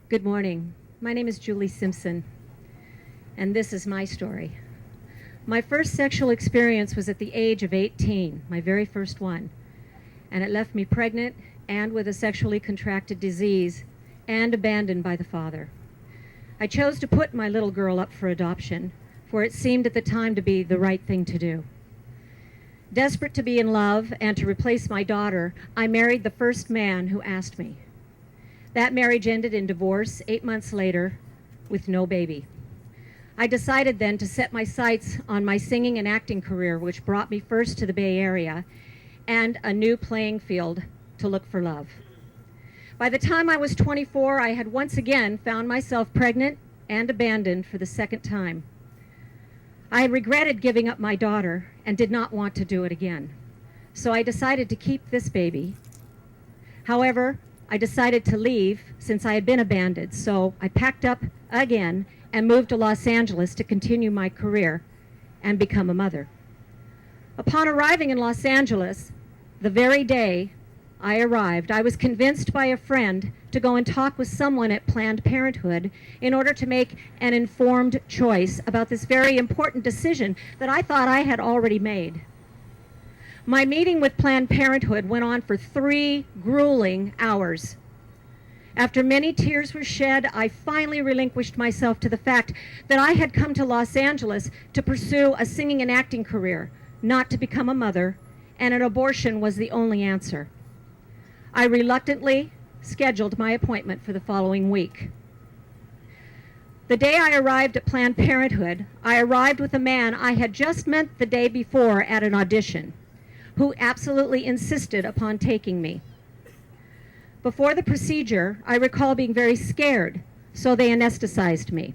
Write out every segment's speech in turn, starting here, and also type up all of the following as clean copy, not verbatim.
Good morning. My name is Julie Simpson, and this is my story. My first sexual experience was at the age of 18, my very first one, and it left me pregnant and with a sexually contracted disease and abandoned by the father. I chose to put my little girl up for adoption, for it seemed at the time to be the right thing to do. Desperate to be in love and to replace my daughter, I married the first man who asked me. That marriage ended in divorce 8 months later with no baby. I decided then to set my sights on my singing and acting career, which brought me first to the Bay Area and a new playing field to look for love. By the time I was 24, I had once again found myself pregnant and abandoned for the second time. I regretted giving up my daughter and did not want to do it again. So I decided to keep this baby. However, I decided to leave since I had been abandoned, so I packed up again and moved to Los Angeles to continue my career and become a mother. Upon arriving in Los Angeles, the very day I arrived, I was convinced by a friend to go and talk with someone at Planned Parenthood in order to make an informed choice about this very important decision that I thought I had already made. My meeting with Planned Parenthood went on for 3 grueling hours. After many tears were shed, I finally relinquished myself to the fact that I had come to Los Angeles to pursue a singing and acting career, not to become a mother, and an abortion was the only answer. I reluctantly scheduled my appointment for the following week. The day I arrived at Planned Parenthood, I arrived with a man I had just met the day before at an audition, who absolutely insisted upon taking me. Before the procedure, I recall being very scared, so they anesthetized me.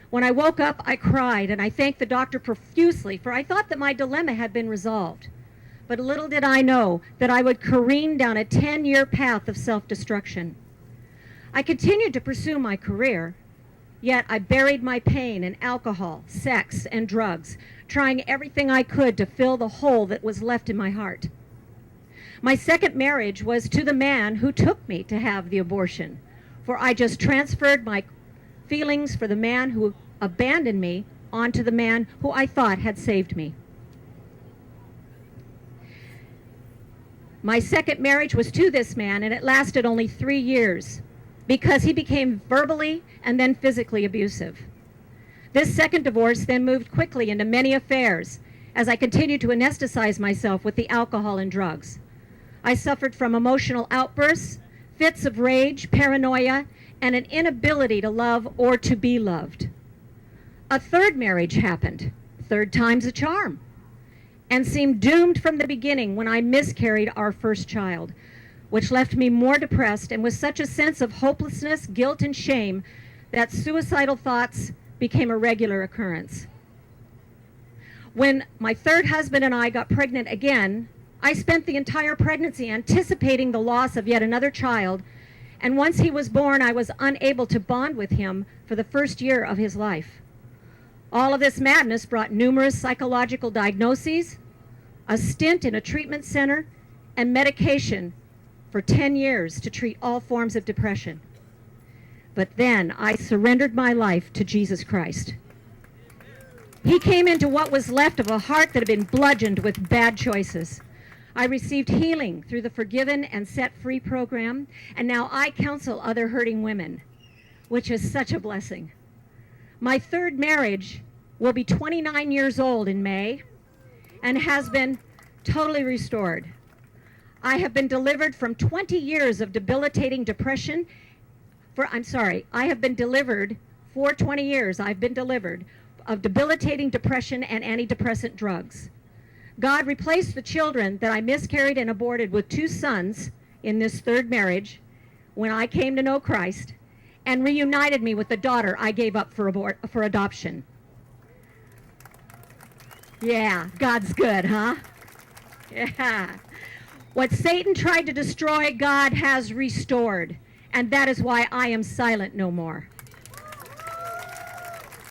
When I woke up, I cried, and I thanked the doctor profusely, for I thought that my dilemma had been resolved. But little did I know that I would careen down a 10-year path of self-destruction. I continued to pursue my career, yet I buried my pain in alcohol, sex, and drugs, trying everything I could to fill the hole that was left in my heart. My second marriage was to the man who took me to have the abortion, for I just transferred my feelings for the man who abandoned me onto the man who I thought had saved me. My second marriage was to this man, and it lasted only 3 years because he became verbally and then physically abusive. This second divorce then moved quickly into many affairs as I continued to anesthetize myself with the alcohol and drugs. I suffered from emotional outbursts, fits of rage, paranoia, and an inability to love or to be loved. A third marriage happened, 3rd time's a charm, and seemed doomed from the beginning when I miscarried our first child, which left me more depressed and with such a sense of hopelessness, guilt, and shame that suicidal thoughts became a regular occurrence. When my third husband and I got pregnant again, I spent the entire pregnancy anticipating the loss of yet another child, and once he was born, I was unable to bond with him for the first year of his life. All of this madness brought numerous psychological diagnoses, a stint in a treatment center, and medication for 10 years to treat all forms of depression. But then I surrendered my life to Jesus Christ. He came into what was left of a heart that had been bludgeoned with bad choices. I received healing through the Forgiven and Set Free program, and now I counsel other hurting women, which is such a blessing. My third marriage will be 29 years old in May and has been totally restored. I have been delivered from 20 years of debilitating depression. I have been delivered for 20 years. I've been delivered of debilitating depression and antidepressant drugs. God replaced the children that I miscarried and aborted with 2 sons in this third marriage when I came to know Christ, and reunited me with the daughter I gave up for adoption. Yeah, God's good, huh? Yeah. What Satan tried to destroy, God has restored, and that is why I am silent no more.